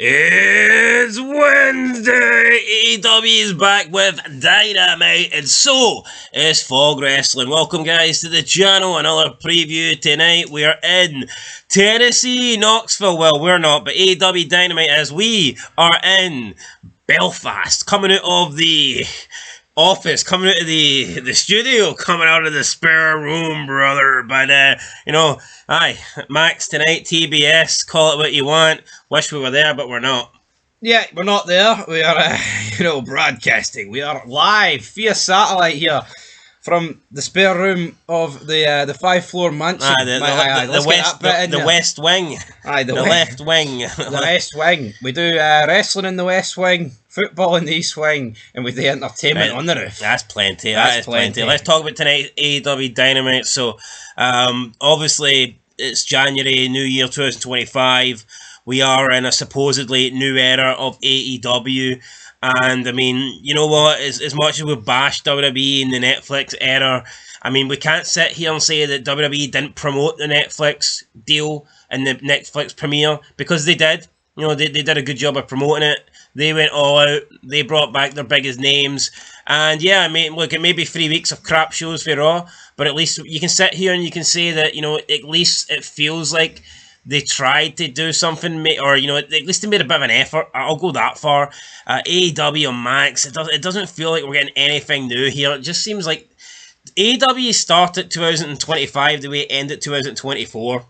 It's Wednesday! AEW is back with Dynamite, and so is Fog Wrestling. Welcome, guys, to the channel. Another preview tonight. We are in Tennessee, Knoxville. Well, we're not, but AEW Dynamite, as we are in Belfast, coming out of the office, coming out of the studio, coming out of the spare room, brother. But aye, Max tonight, TBS, call it what you want. Wish we were there, but we're not. Yeah, we're not there. We are, broadcasting. We are live via satellite here from the spare room of the 5-floor mansion. The West Wing. Aye, the left wing. The West Wing. We do wrestling in the West Wing, football in the East Wing, and we do entertainment on the roof. That's plenty. That is plenty. Let's talk about tonight's AEW Dynamite. So, obviously, it's January, New Year 2025. We are in a supposedly new era of AEW. And, I mean, you know what? As much as we've bashed WWE in the Netflix era, I mean, we can't sit here and say that WWE didn't promote the Netflix deal and the Netflix premiere, because they did. You know, they did a good job of promoting it. They went all out. They brought back their biggest names. And, yeah, I mean, look, it may be 3 weeks of crap shows for Raw, but at least you can sit here and you can say that, you know, at least it feels like they tried to do something, or, you know, at least they made a bit of an effort. I'll go that far. AEW and Max, it doesn't feel like we're getting anything new here. It just seems like AEW started 2025 the way it ended 2024.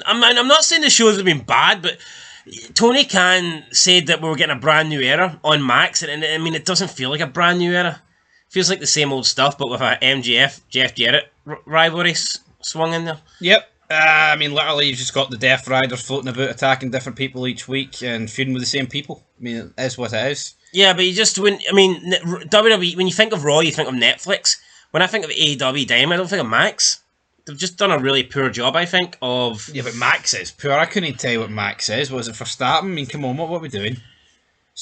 I'm not saying the shows have been bad, but Tony Khan said that we were getting a brand new era on Max, and I mean, it doesn't feel like a brand new era. It feels like the same old stuff, but with a MJF, Jeff Jarrett rivalry swung in there. Yep. I mean, literally, you've just got the Death Riders floating about, attacking different people each week and feuding with the same people. I mean, it is what it is. Yeah, but you just wouldn't. I mean, WWE, when you think of Raw, you think of Netflix. When I think of AEW Dynamite, I don't think of Max. They've just done a really poor job, I think, of... Yeah, but Max is poor. I couldn't tell you what Max is. Was it for starting? I mean, come on, what are we doing?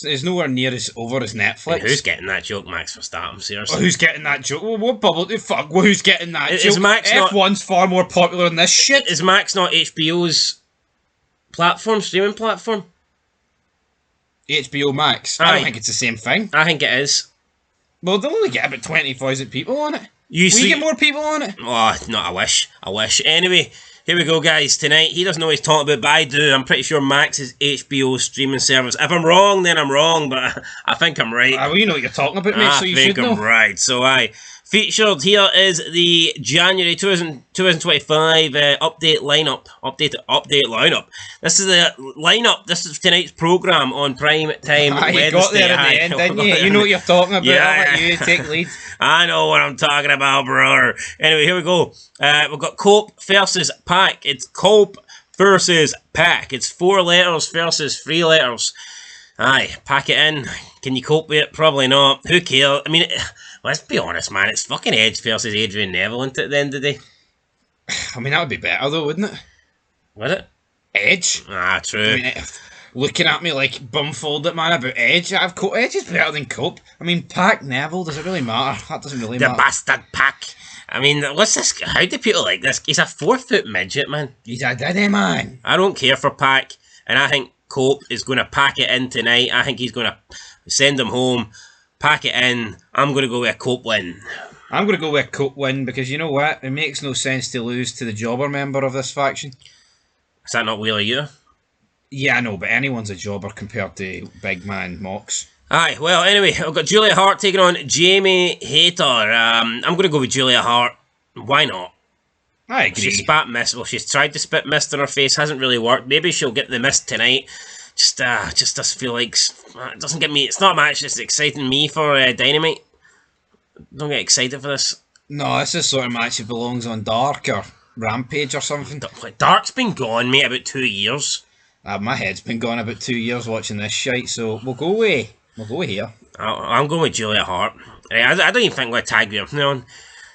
It's nowhere near as over as Netflix. And who's getting that joke, Max Verstappen? Seriously. Who's getting that joke? Well, what bubble the fuck? Who's getting that joke? Is Max F1's far more popular than this shit. Is Max not HBO's streaming platform? HBO Max? I don't think it's the same thing. I think it is. Well, they'll only get about 20,000 people on it. Will you get more people on it? Oh, no, I wish. Anyway, here we go, guys. Tonight, he doesn't know what he's talking about, but I do. I'm pretty sure Max is HBO streaming service. If I'm wrong, then I'm wrong, but I think I'm right. Well, you know what you're talking about, mate, so you should know. I think I'm right. So, featured here is the January 2025 update lineup. Update lineup. This is the lineup. This is tonight's programme on Prime Time Wednesday. You got there in the end, didn't you? You know what you're talking about. I'll let you take lead. I know what I'm talking about, brother. Anyway, here we go. We've got Cope versus Pac. It's Cope versus Pac. It's 4 letters versus 3 letters. Aye, pack it in. Can you cope with it? Probably not. Who cares? I mean, let's be honest, man. It's fucking Edge versus Adrian Neville, isn't it, at the end of the day? I mean, that would be better, though, wouldn't it? Would it? Edge? Ah, true. I mean, looking at me like bumfolded, man, about Edge. Edge is better than Cope. I mean, Pac Neville, does it really matter? That doesn't really matter. The bastard Pac. I mean, what's this? How do people like this? He's a 4-foot midget, man. He's a daddy, man. I don't care for Pac, and I think Cope is going to pack it in tonight. I think he's going to send him home, pack it in. I'm going to go with a Cope win. I'm going to go with a Cope win because you know what? It makes no sense to lose to the jobber member of this faction. Is that not Wheeler Yuta? Yeah, I know, but anyone's a jobber compared to big man Mox. Aye, well, anyway, I've got Julia Hart taking on Jamie Hayter. I'm going to go with Julia Hart. Why not? I agree. She spat mist. Well, she's tried to spit mist in her face. Hasn't really worked. Maybe she'll get the mist tonight. Just does feel like it doesn't get me. It's not a match that's exciting me for Dynamite. Don't get excited for this. No, this is sort of match that belongs on Dark or Rampage or something. Dark's been gone, mate, about 2 years. My head's been gone about 2 years watching this shite, so we'll go with here. I'm going with Julia Hart. I don't even think we're tag her. No.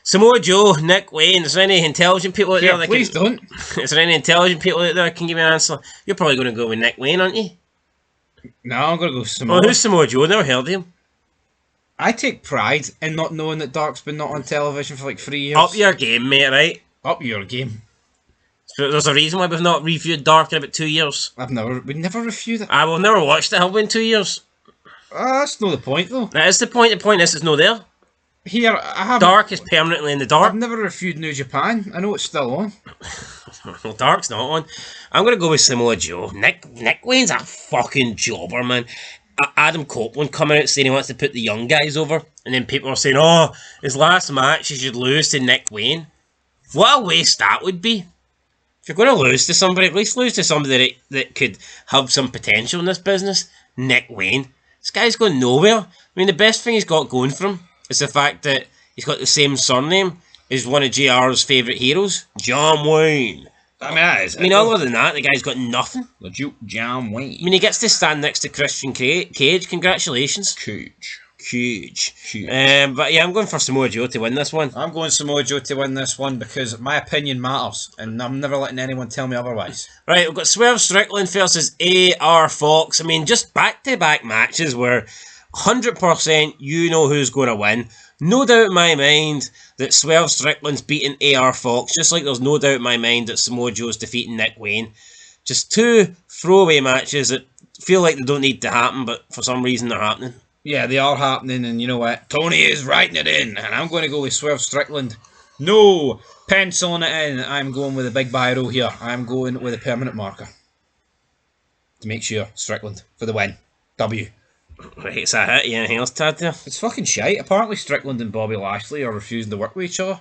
Samoa Joe, Nick Wayne. Is there any intelligent people out there that please don't. Is there any intelligent people out there that can give me an answer? You're probably going to go with Nick Wayne, aren't you? No, I'm going to go Samoa. Oh, who's Samoa Joe? Never heard of him. I take pride in not knowing that Dark's been not on television for like 3 years. Up your game, mate, right? Up your game. So there's a reason why we've not reviewed Dark in about 2 years. We never reviewed it. I will never watched it, have we, in 2 years? That's not the point, though. That is the point. The point is, it's not there. Here, I have. Dark is permanently in the dark. I've never reviewed New Japan. I know it's still on. Well, Dark's not on. I'm going to go with Samoa Joe. Nick Wayne's a fucking jobber, man. Adam Copeland coming out saying he wants to put the young guys over, and then people are saying, oh, his last match he should lose to Nick Wayne. What a waste that would be. If you're going to lose to somebody, at least lose to somebody that could have some potential in this business. Nick Wayne. This guy's going nowhere. I mean, the best thing he's got going for him is the fact that he's got the same surname as one of JR's favourite heroes, John Wayne. I mean, other than that, the guy's got nothing. Legit John Wayne. I mean, he gets to stand next to Christian Cage. Congratulations. Huge. But yeah, I'm going for Samoa Joe to win this one. I'm going Samoa Joe to win this one because my opinion matters, and I'm never letting anyone tell me otherwise. Right, we've got Swerve Strickland versus AR Fox. I mean, just back-to-back matches where 100% you know who's going to win. No doubt in my mind that Swerve Strickland's beating AR Fox, just like there's no doubt in my mind that Samoa Joe's defeating Nick Wayne. Just two throwaway matches that feel like they don't need to happen, but for some reason they're happening. Yeah, they are happening, and you know what? Tony is writing it in, and I'm going to go with Swerve Strickland. No, penciling it in. I'm going with a big biro here. I'm going with a permanent marker. To make sure, Strickland for the win. W. Right, is that it? Anything else to add there? It's fucking shite. Apparently Strickland and Bobby Lashley are refusing to work with each other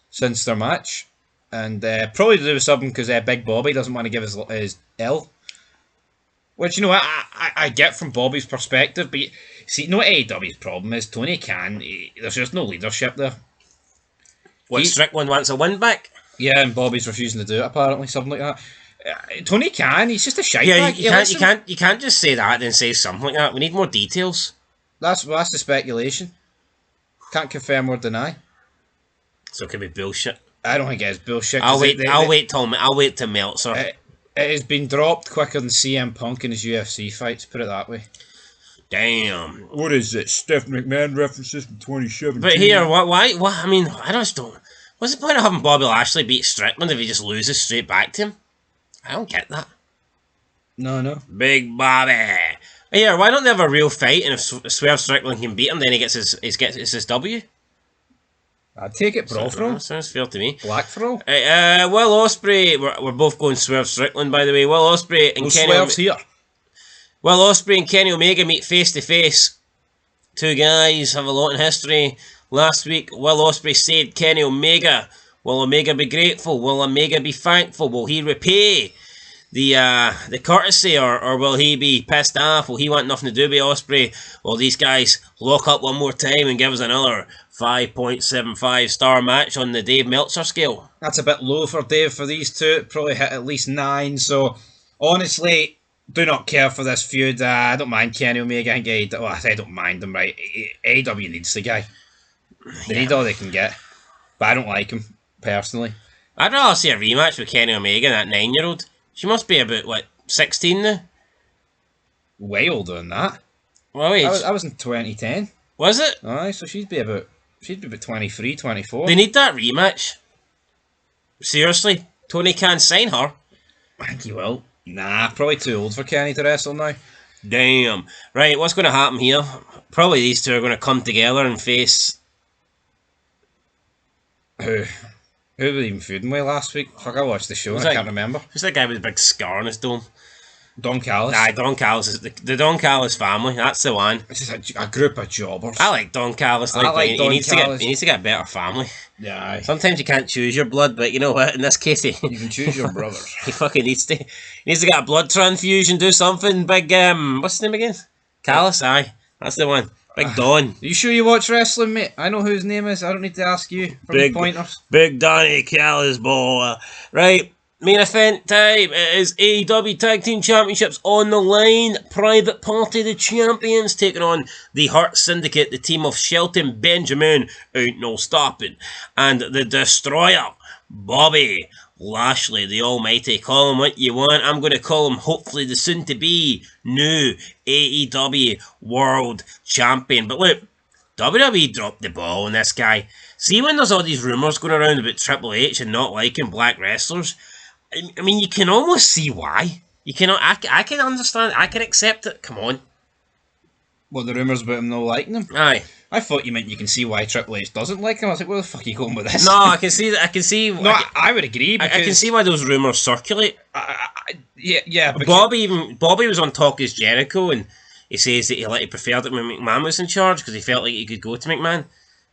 since their match. And probably to do with something because Big Bobby doesn't want to give his L. Which, you know, I get from Bobby's perspective, but see, you know what AEW's problem is? Tony Khan, there's just no leadership there. Strickland wants a win back? Yeah, and Bobby's refusing to do it, apparently, something like that. Tony Khan, he's just a shite bag. You can't just say that and then say something like that. We need more details. That's the speculation. Can't confirm or deny. So it could be bullshit. I don't think it is bullshit. I'll wait till Meltzer. It has been dropped quicker than CM Punk in his UFC fights. Put it that way. Damn. What is it? Steph McMahon references from 2017. But here, why? I mean, I just don't. What's the point of having Bobby Lashley beat Strickland if he just loses straight back to him? I don't get that. No. Big Bobby. Here, why don't they have a real fight? And if Swerve Strickland can beat him, then he gets his W. I'd take it, bro. Sounds fair to me. Black throw. Will Ospreay. We're both going Swerve Strickland, by the way. Will Ospreay and Will Ospreay and Kenny Omega meet face to face. Two guys have a lot in history. Last week, Will Ospreay saved Kenny Omega. Will Omega be grateful? Will Omega be thankful? Will he repay the courtesy, or will he be pissed off? Will he want nothing to do with Ospreay? Will these guys lock up one more time and give us another 5.75 star match on the Dave Meltzer scale? That's a bit low for Dave for these two. Probably hit at least 9. So honestly, do not care for this feud. I don't mind Kenny Omega. I don't mind him, right? AEW needs the guy. They need all they can get. But I don't like him, personally. I'd rather see a rematch with Kenny Omega and that 9-year-old. She must be about, 16 now? Way older than that. Well, I was in 2010. Was it? Aye, so she'd be about 23, 24. They need that rematch. Seriously, Tony can't sign her. I think he will. Nah, probably too old for Kenny to wrestle now. Damn. Right, what's going to happen here? Probably these two are going to come together and face... Who were they even feuding with last week? Fuck, I watched the show and I can't remember. Who's that guy with a big scar on his dome? Don Callis. Nah, Don Callis is the Don Callis family. That's the one. It's just a group of jobbers. I like Don Callis. He needs to get a better family. Yeah. Sometimes you can't choose your blood, but you know what? In this case, you can choose your brother. He fucking needs to. He needs to get a blood transfusion. Do something big. What's his name again? Callis. Aye, that's the one. Big Don. Are you sure you watch wrestling, mate? I know who his name is. I don't need to ask you for the pointers. Big Donny Callis, boy. Right. Main event time. It is AEW Tag Team Championships on the line. Private Party, the champions, taking on the Hurt Syndicate, the team of Shelton Benjamin, Ain't No Stopping, and the Destroyer, Bobby Lashley, the Almighty. Call him what you want. I'm going to call him, hopefully, the soon-to-be new AEW World Champion. But look, WWE dropped the ball on this guy. See, when there's all these rumours going around about Triple H and not liking black wrestlers, I mean, you can almost see why. You can. I can understand. I can accept it. Come on. Well, the rumours about him not liking him. Aye. I thought you meant you can see why Triple H doesn't like him. I was like, where the fuck are you going with this? No, I can see that. I can see. No, I would agree. Because I can see why those rumours circulate. Yeah. Bobby was on Talk Is Jericho, and he says that he preferred it when McMahon was in charge because he felt like he could go to McMahon,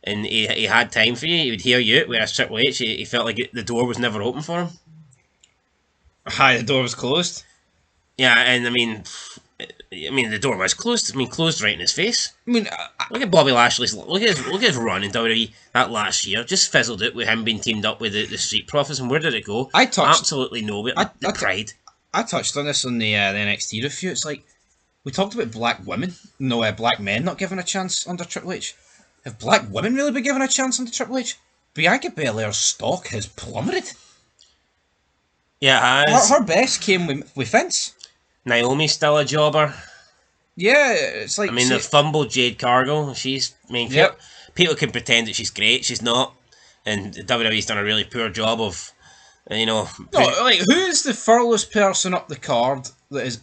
and he had time for you. He would hear you out. Whereas Triple H, he felt like the door was never open for him. Hi, the door was closed. Yeah, and I mean, the door was closed. I mean, closed right in his face. I mean, look at Bobby Lashley's. Look at his run in WWE that last year. Just fizzled out with him being teamed up with the Street Profits. And where did it go? Absolutely nowhere. The pride. I touched on this on the NXT review. It's like we talked about black women, black men not given a chance under Triple H. Have black women really been given a chance under Triple H? Bianca Belair's stock has plummeted. Yeah, it has. Her best came with Vince. Naomi's still a jobber. Yeah, it's like... I mean, they've fumbled Jade Cargill. She's... I mean, yep. People can pretend that she's great. She's not. And WWE's done a really poor job of, No, like, who's the furthest person up the card that is,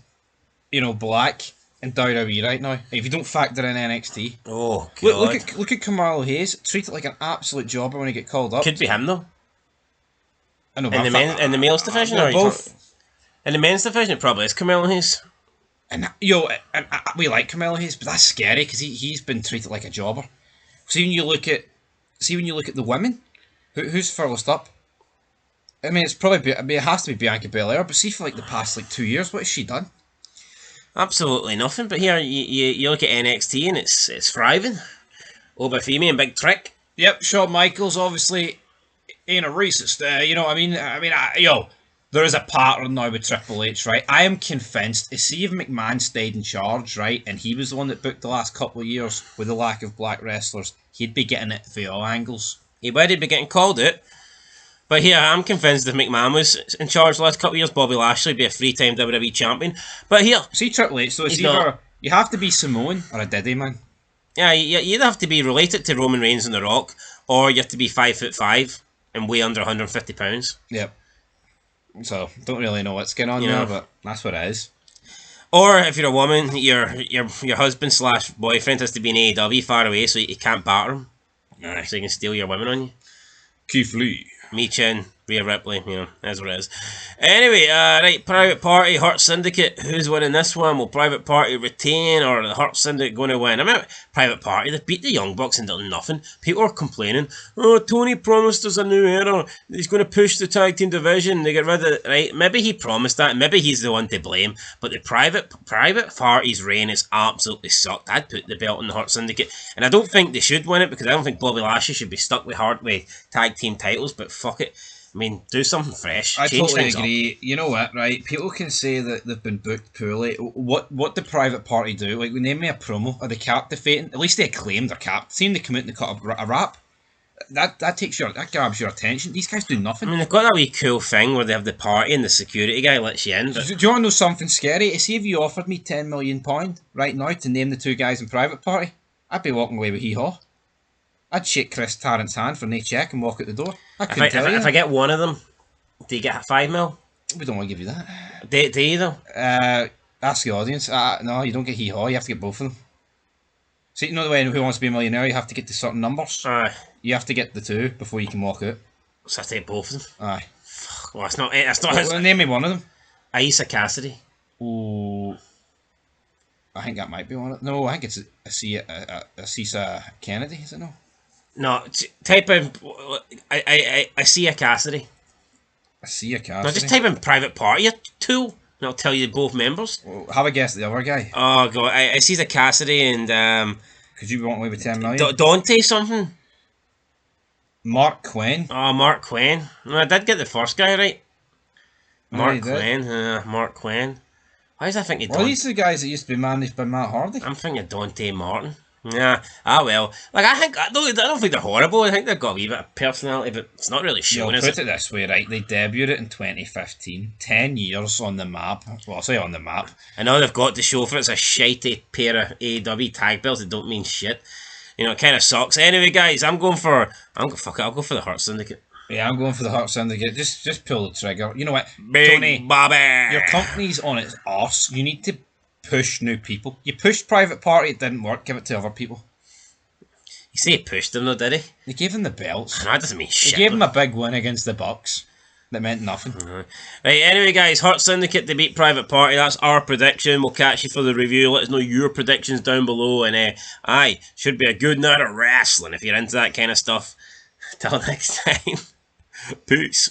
black in WWE right now? If you don't factor in NXT. Oh, God. Look at Carmelo Hayes. Treat it like an absolute jobber when he get called up. Could be him, though. I know, in the males division, or both. In the men's division, it probably is Carmelo Hayes. And we like Carmelo Hayes, but that's scary because he's been treated like a jobber. See when you look at the women, who's furthest up? I mean, it has to be Bianca Belair, but see for like the past 2 years, what has she done? Absolutely nothing. But here you look at NXT and it's thriving. Oba Femi and Big Trick. Yep, Shawn Michaels obviously ain't a racist. There is a pattern now with Triple H, right? I am convinced, see if McMahon stayed in charge, right, and he was the one that booked the last couple of years with the lack of black wrestlers, he'd be getting it via all angles. He'd be getting called out. But here, I'm convinced if McMahon was in charge the last couple of years, Bobby Lashley would be a three-time WWE champion. But here... See Triple H, so it's either... You have to be Samoan or a Diddy man. Yeah, you either have to be related to Roman Reigns and The Rock, or you have to be 5'5" and weigh under 150 pounds. Yep. So, don't really know what's going on there, but that's what it is. Or if you're a woman, your husband / boyfriend has to be in AEW far away so you can't batter him. Aye. So he can steal your women on you. Keith Lee. Michin, Rhea Ripley, that's what it is. Anyway, right, Private Party, Hurt Syndicate, who's winning this one? Will Private Party retain, or the Hurt Syndicate going to win? I mean, Private Party, they beat the Young Bucks and done nothing. People are complaining, oh, Tony promised us a new era, he's going to push the tag team division, they get rid of it, right? Maybe he promised that, maybe he's the one to blame, but the Private Party's reign is absolutely sucked. I'd put the belt on the Hurt Syndicate, and I don't think they should win it, because I don't think Bobby Lashley should be stuck with tag team titles, but fuck it. I mean, do something fresh. I totally agree. You know what, right? People can say that they've been booked poorly. What the Private Party do? Like, name me a promo. Are they captivating? At least they claim they're capped. Seeing they come out and they cut a rap. That grabs your attention. These guys do nothing. I mean, they've got that wee cool thing where they have the party and the security guy lets you in. But... Do you want to know something scary? See if you offered me £10 million right now to name the two guys in Private Party, I'd be walking away with hee-haw. I'd shake Chris Tarrant's hand for no check and walk out the door. If I get one of them, do you get $5 million? We don't want to give you that. Do you though? Ask the audience. No, you don't get hee-haw. You have to get both of them. See, you know the way Who Wants to Be a Millionaire, you have to get to certain numbers. Aye. You have to get the two before you can walk out. So I take both of them? Aye. Fuck, well, that's not well, name me one of them. Aisa Cassidy. Ooh. I think that might be one of them. No, I think it's Asisa Kennedy, is it no? No, type in... I see a Cassidy. I see a Cassidy. No, just type in Private Party, you tool, and I'll tell you both members. Well, have a guess at the other guy. Oh, God, I see the Cassidy and... Could you be wanting away with $10 million? Dante something? Mark Quinn. Oh, Mark Quinn. No, I did get the first guy right. Mark Quinn. Mark Quinn. Why is I thinking Well, these are the guys that used to be managed by Matt Hardy. I'm thinking Dante Martin. Yeah, well. Like, I don't think they're horrible. I think they've got a wee bit of personality, but it's not really showing, is it? Put it this way, right? They debuted it in 2015. 10 years on the map. Well, I'll say on the map. I know they've got to show for it's a shitey pair of AEW tag belts that don't mean shit. It kind of sucks. Anyway, guys, I'll go for the Hurt Syndicate. Yeah, I'm going for the Hurt Syndicate. Just pull the trigger. You know what, Big Tony? Bobby. Your company's on its arse. You need to push new people. You pushed Private Party, it didn't work. Give it to other people. You say he pushed them though, did he? They gave him the belts. That doesn't mean shit. They gave him a big win against the Bucks. That meant nothing. Right, anyway guys, Hurt Syndicate to beat Private Party. That's our prediction. We'll catch you for the review. Let us know your predictions down below. And should be a good night of wrestling if you're into that kind of stuff. Till next time. Peace.